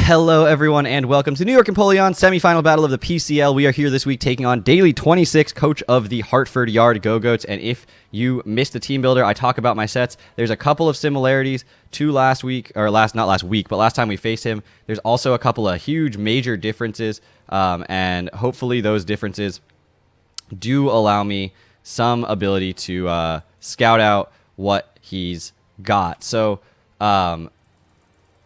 Hello, everyone, and welcome to New York Empoleon semifinal battle of the PCL. We are here this week taking on Daily 26, coach of the Hartford Yard Gogoats. And if you missed the team builder, I talk about my sets. There's a couple of similarities to last week, or not last week, but last time we faced him. There's also a couple of huge major differences, and hopefully those differences do allow me some ability to scout out what he's got. So,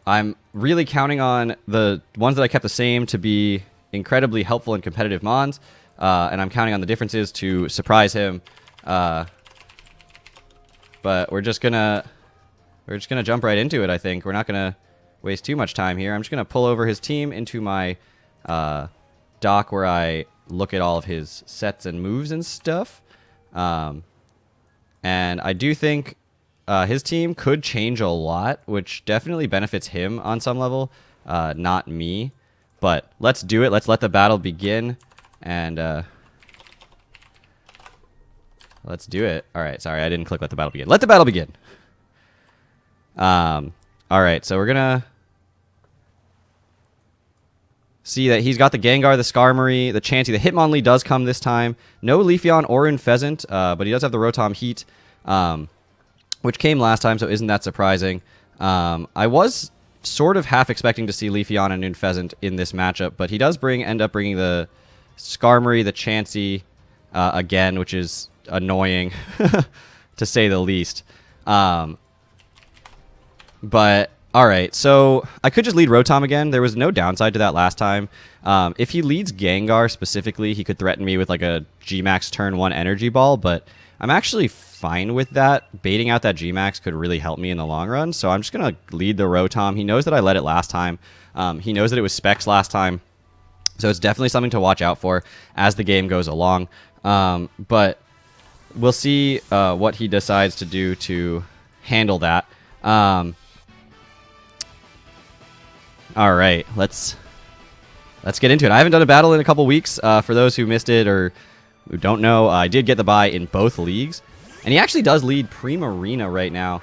I'm really counting on the ones that I kept the same to be incredibly helpful in competitive mons, and I'm counting on the differences to surprise him. But we're just gonna jump right into it. I think we're not gonna waste too much time here. I'm just gonna pull over his team into my dock where I look at all of his sets and moves and stuff. And I do think his team could change a lot, which definitely benefits him on some level, not me. But let's do it. Let's let the battle begin, and let's do it. All right, sorry, I didn't click let the battle begin. Let the battle begin. All right, so we're gonna see that he's got the Gengar, the Skarmory, the Chansey. The Hitmonlee does come this time. No Leafeon or Pheasant, but he does have the Rotom Heat, which came last time, so isn't that surprising. I was sort of half expecting to see Leafeon and Pheasant in this matchup, but he does end up bringing the Skarmory, the Chansey again, which is annoying, to say the least. But, alright, so I could just lead Rotom again. There was no downside to that last time. If he leads Gengar specifically, he could threaten me with like a GMax turn 1 Energy Ball, but I'm actually fine with that. Baiting out that GMax could really help me in the long run, so I'm just going to lead the Rotom. He knows that I led it last time. He knows that it was Specs last time, so it's definitely something to watch out for as the game goes along. But we'll see what he decides to do to handle that. All right, let's get into it. I haven't done a battle in a couple weeks. For those who missed it or who don't know, I did get the bye in both leagues. And he actually does lead Primarina right now,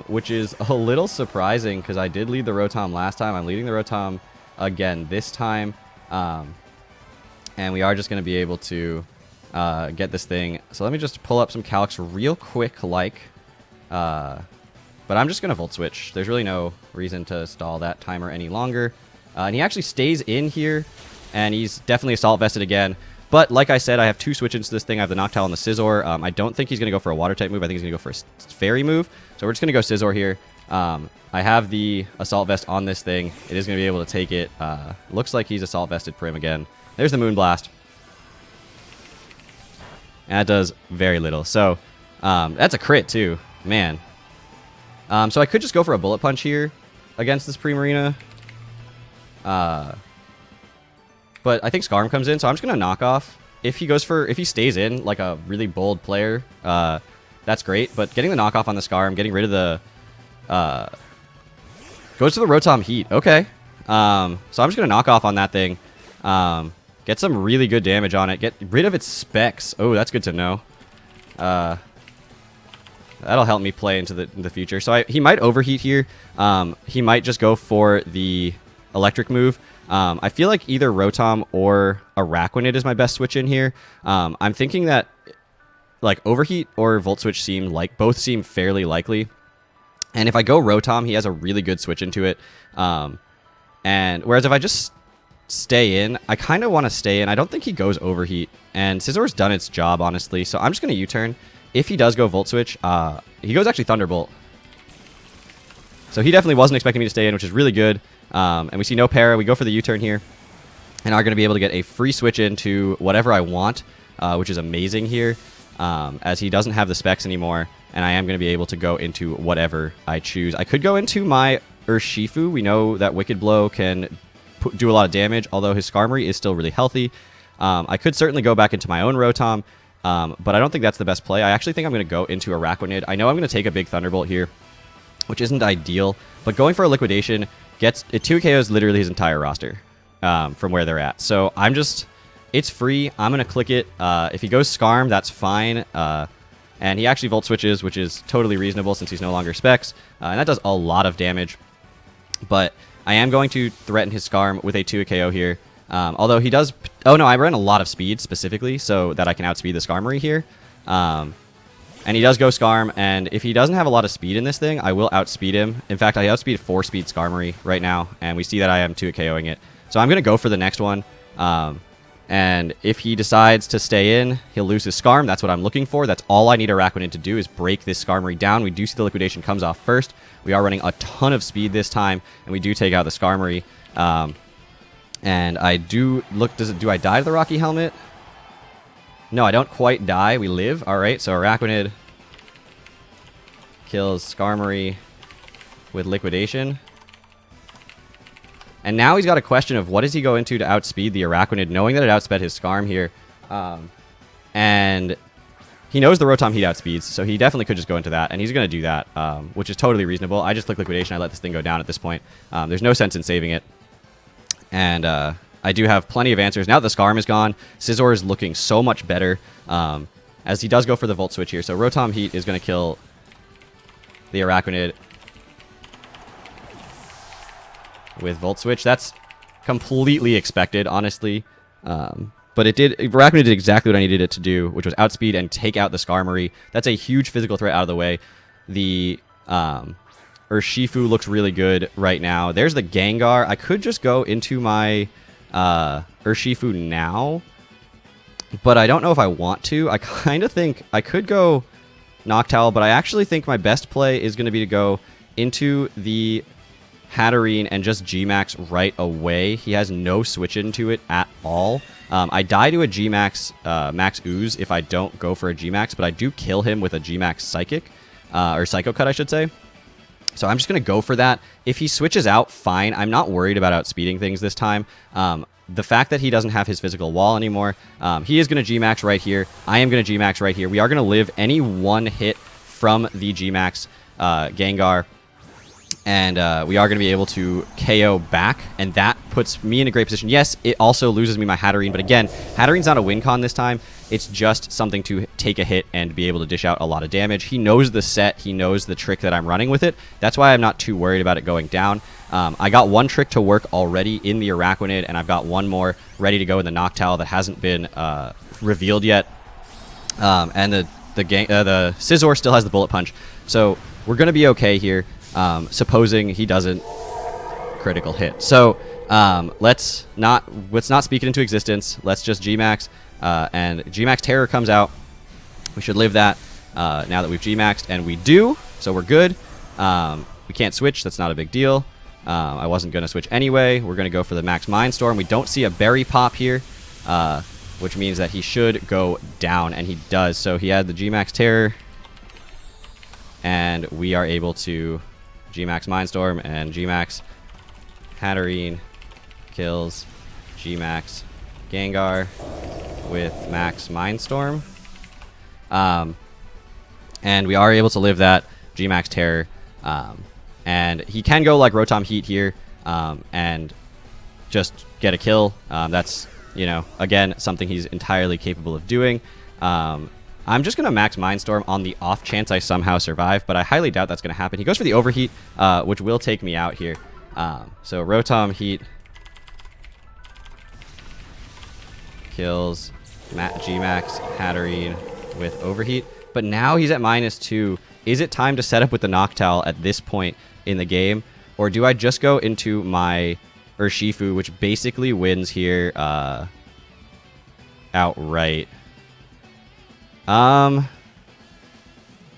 which is a little surprising because I did lead the Rotom last time. I'm leading the Rotom again this time. And we are just going to be able to get this thing. So let me just pull up some calcs real quick, but I'm just going to Volt Switch. There's really no reason to stall that timer any longer. And he actually stays in here, and he's definitely Assault Vested again. But like I said, I have two switch-ins to this thing. I have the Noctowl and the Scizor. I don't think he's going to go for a Water-type move. I think he's going to go for a Fairy move. So we're just going to go Scizor here. I have the Assault Vest on this thing. It is going to be able to take it. Looks like he's Assault Vested Prim again. There's the Moonblast. And that does very little. So that's a crit too. Man. So I could just go for a Bullet Punch here against this Primarina. But I think Skarm comes in, so I'm just going to knock off. If he stays in like a really bold player, that's great. But getting the knockoff on the Skarm, getting rid of the... goes to the Rotom Heat. Okay. So I'm just going to knock off on that thing. Get some really good damage on it. Get rid of its Specs. Oh, that's good to know. That'll help me play into the future. So he might overheat here. He might just go for the electric move. I feel like either Rotom or Araquanid is my best switch in here. I'm thinking that like Overheat or Volt Switch both seem fairly likely. And if I go Rotom, he has a really good switch into it. And whereas if I just stay in, I kind of want to stay in. I don't think he goes Overheat. And Scizor's done its job, honestly. So I'm just going to U-turn. If he does go Volt Switch, he goes actually Thunderbolt. So he definitely wasn't expecting me to stay in, which is really good. And we see no para. We go for the U-turn here. And are going to be able to get a free switch into whatever I want, which is amazing here, as he doesn't have the Specs anymore. And I am going to be able to go into whatever I choose. I could go into my Urshifu. We know that Wicked Blow can do a lot of damage, although his Skarmory is still really healthy. I could certainly go back into my own Rotom, but I don't think that's the best play. I actually think I'm going to go into Araquanid. I know I'm going to take a big Thunderbolt here, which isn't ideal, but going for a Liquidation it 2KOs literally his entire roster from where they're at. So it's free. I'm going to click it. If he goes Skarm, that's fine. And he actually Volt Switches, which is totally reasonable since he's no longer Specs. And that does a lot of damage. But I am going to threaten his Scarm with a 2 KO here. Although he does... Oh, no, I ran a lot of speed specifically so that I can outspeed the Skarmory here. And he does go Skarm, and if he doesn't have a lot of speed in this thing, I will outspeed him. In fact, I outspeed 4-speed Skarmory right now, and we see that I am 2 KOing it. So I'm going to go for the next one. And if he decides to stay in, he'll lose his Skarm. That's what I'm looking for. That's all I need Araquanid to do is break this Skarmory down. We do see the Liquidation comes off first. We are running a ton of speed this time, and we do take out the Skarmory. And I do look... Do I die to the Rocky Helmet? No, I don't quite die. We live. All right, so Araquanid kills Skarmory with Liquidation. And now he's got a question of what does he go into to outspeed the Araquanid, knowing that it outsped his Skarm here. And he knows the Rotom Heat outspeeds, so he definitely could just go into that, and he's going to do that, which is totally reasonable. I just click Liquidation. I let this thing go down at this point. There's no sense in saving it. And I do have plenty of answers. Now that the Skarm is gone, Scizor is looking so much better, as he does go for the Volt Switch here. So Rotom Heat is going to kill the Araquanid with Volt Switch. That's completely expected, honestly. But Araquanid did exactly what I needed it to do, which was outspeed and take out the Skarmory. That's a huge physical threat out of the way. The Urshifu looks really good right now. There's the Gengar. I could just go into my Urshifu now, but I don't know if I want to. I kind of think I could go Noctowl, but I actually think my best play is going to be to go into the Hatterene and just GMax right away. He has no switch into it at all. I die to a GMax Max Ooze if I don't go for a GMax, but I do kill him with a GMax Psychic, or Psycho Cut, I should say. So I'm just going to go for that. If he switches out, fine. I'm not worried about outspeeding things this time. The fact that he doesn't have his physical wall anymore, he is going to GMax right here. I am going to GMax right here. We are going to live any one hit from the GMax Gengar. And we are going to be able to KO back, and that puts me in a great position. Yes, it also loses me my Hatterene, but again, Hatterene's not a win con this time. It's just something to take a hit and be able to dish out a lot of damage. He knows the set. He knows the trick that I'm running with it. That's why I'm not too worried about it going down. I got one trick to work already in the Araquanid, and I've got one more ready to go in the Noctowl that hasn't been revealed yet. And the Scizor still has the Bullet Punch. So we're going to be okay here. Supposing he doesn't critical hit. So let's not speak it into existence. Let's just GMax, and GMax Terror comes out. We should live that now that we've GMaxed, and we do, so we're good. We can't switch. That's not a big deal. I wasn't going to switch anyway. We're going to go for the Max Mindstorm. We don't see a Berry Pop here, which means that he should go down, and he does. So he had the GMax Terror, and we are able to GMax Mindstorm, and GMax Hatterene kills GMax Gengar with Max Mindstorm. And we are able to live that GMax Terror. And he can go like Rotom Heat here and just get a kill. That's, again, something he's entirely capable of doing. I'm just going to Max Mindstorm on the off chance I somehow survive, but I highly doubt that's going to happen. He goes for the Overheat, which will take me out here. So Rotom Heat kills GMax Hatterene with Overheat. But now he's at -2. Is it time to set up with the Noctowl at this point in the game? Or do I just go into my Urshifu, which basically wins here outright?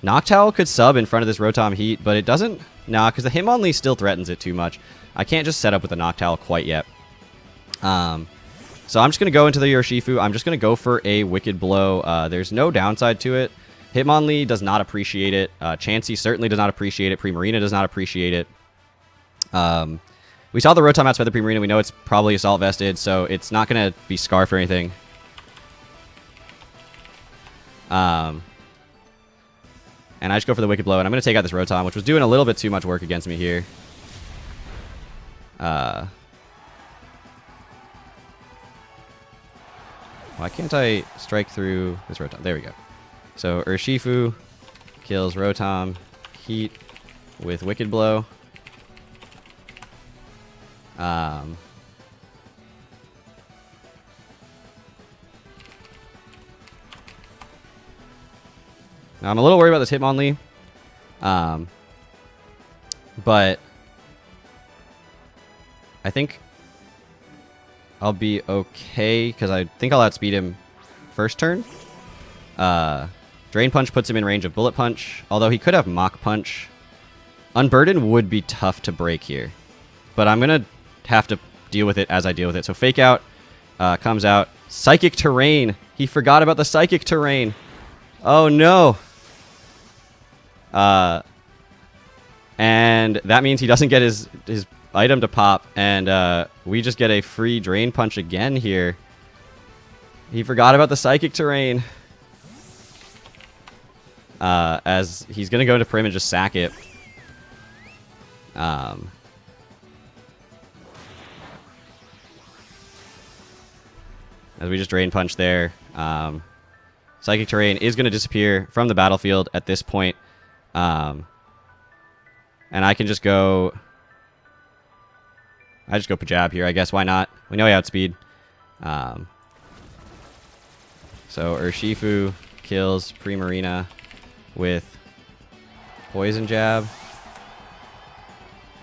Noctowl could sub in front of this Rotom Heat, but it doesn't... Nah, because the Hitmonlee still threatens it too much. I can't just set up with the Noctowl quite yet. So I'm just going to go into the Urshifu. I'm just going to go for a Wicked Blow. There's no downside to it. Hitmonlee does not appreciate it. Chansey certainly does not appreciate it. Primarina does not appreciate it. We saw the Rotom outside the Primarina. We know it's probably Assault Vested, so it's not going to be Scarf or anything. And I just go for the Wicked Blow, and I'm going to take out this Rotom, which was doing a little bit too much work against me here. Why can't I strike through this Rotom? There we go. So Urshifu kills Rotom Heat with Wicked Blow. Um, now I'm a little worried about this Hitmonlee. But I think I'll be okay because I think I'll outspeed him first turn. Drain Punch puts him in range of Bullet Punch, although he could have Mach Punch. Unburden would be tough to break here, but I'm going to have to deal with it as I deal with it. So Fake Out comes out. Psychic Terrain. He forgot about the Psychic Terrain. Oh, no. And that means he doesn't get his item to pop, and we just get a free Drain Punch again here. He forgot about the Psychic Terrain. As he's going to go into Prim and just sack it. As we just Drain Punch there. Psychic Terrain is going to disappear from the battlefield at this point. And I can just go... I just go Pajab here, I guess. Why not? We know he outspeed. So Urshifu kills Primarina with Poison Jab.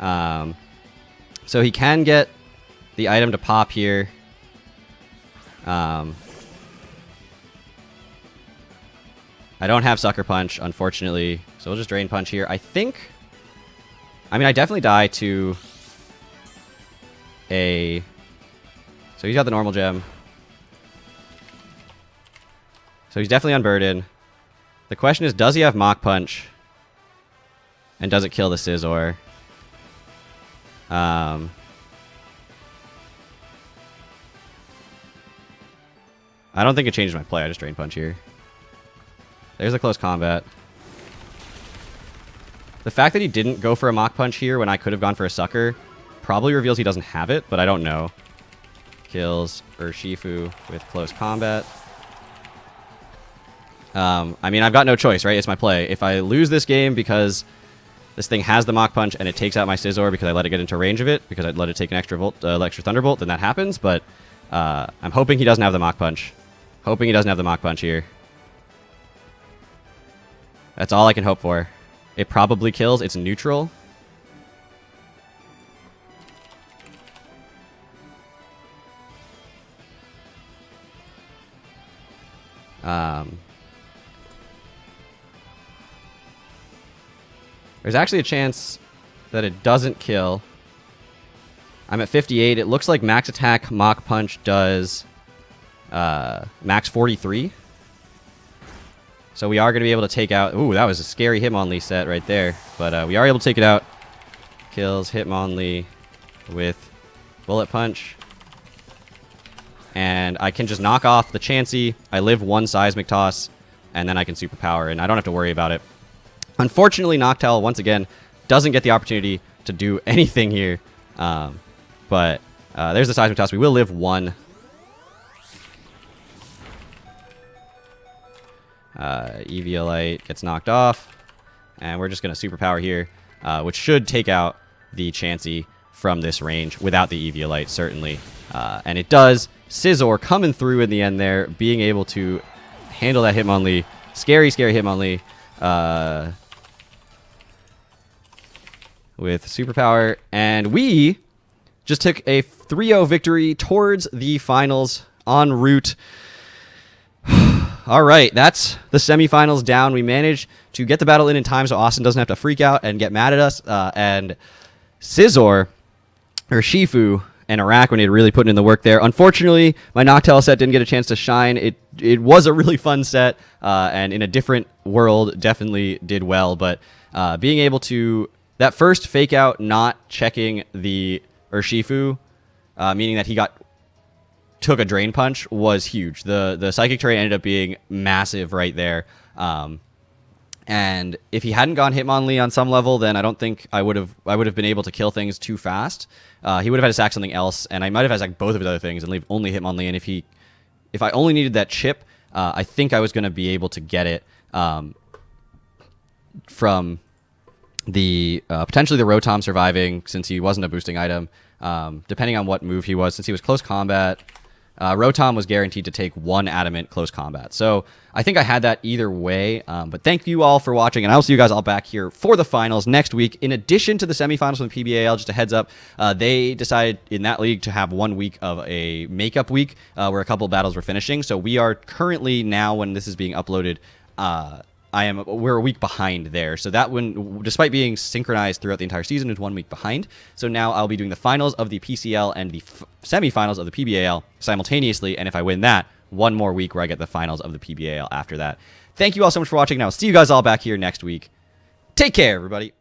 So he can get the item to pop here. I don't have Sucker Punch, unfortunately. So we'll just Drain Punch here. I think... I mean, I definitely die to a... So he's got the normal gem. So he's definitely unburdened. The question is, does he have Mach Punch? And does it kill the Scizor? I don't think it changes my play. I just Drain Punch here. There's a close combat. The fact that he didn't go for a Mach Punch here when I could have gone for a Sucker probably reveals he doesn't have it, but I don't know. Kills Urshifu with close combat. I mean, I've got no choice, right? It's my play. If I lose this game because this thing has the Mach Punch and it takes out my Scizor because I let it get into range of it, because I let it take an extra Thunderbolt, then that happens, but I'm hoping he doesn't have the Mach Punch. Hoping he doesn't have the Mach Punch here. That's all I can hope for. It probably kills. It's neutral. There's actually a chance that it doesn't kill. I'm at 58. It looks like max attack Mach Punch does max 43. So we are going to be able to take out... Ooh, that was a scary Hitmonlee set right there. But we are able to take it out. Kills Hitmonlee with Bullet Punch. And I can just knock off the Chansey. I live one Seismic Toss. And then I can Superpower. And I don't have to worry about it. Unfortunately, Noctowl, once again, doesn't get the opportunity to do anything here. But there's the Seismic Toss. We will live one. Eviolite gets knocked off. And we're just going to Superpower here, which should take out the Chansey from this range without the Eviolite, certainly. And it does. Scizor coming through in the end there, being able to handle that Hitmonlee. Scary, scary Hitmonlee. With Superpower. And we just took a 3-0 victory towards the finals en route. All right, that's the semifinals down. We managed to get the battle in time so Austin doesn't have to freak out and get mad at us. And Scizor, or Shifu, and Araquanid really putting in the work there. Unfortunately, my Noctowl set didn't get a chance to shine. It was a really fun set, and in a different world, definitely did well. But being able to... That first Fake Out not checking the Urshifu, meaning that he took a Drain Punch, was huge. The Psychic Terrain ended up being massive right there. And if he hadn't gone Hitmonlee on some level, then I don't think I would have been able to kill things too fast. He would have had to sack something else, and I might have had to sack both of his other things and leave only Hitmonlee. And if I only needed that chip, I think I was going to be able to get it from the potentially the Rotom surviving, since he wasn't a boosting item, depending on what move he was. Since he was close combat, Rotom was guaranteed to take 1 adamant close combat. So I think I had that either way. But thank you all for watching, and I'll see you guys all back here for the finals next week. In addition to the semifinals from the PBAL, just a heads up, they decided in that league to have 1 week of a makeup week where a couple battles were finishing. So we are currently now, when this is being uploaded, we're a week behind there. So that one, despite being synchronized throughout the entire season, is 1 week behind. So now I'll be doing the finals of the PCL and the semifinals of the PBAL simultaneously. And if I win that, 1 more week where I get the finals of the PBAL after that. Thank you all so much for watching. And I'll see you guys all back here next week. Take care, everybody.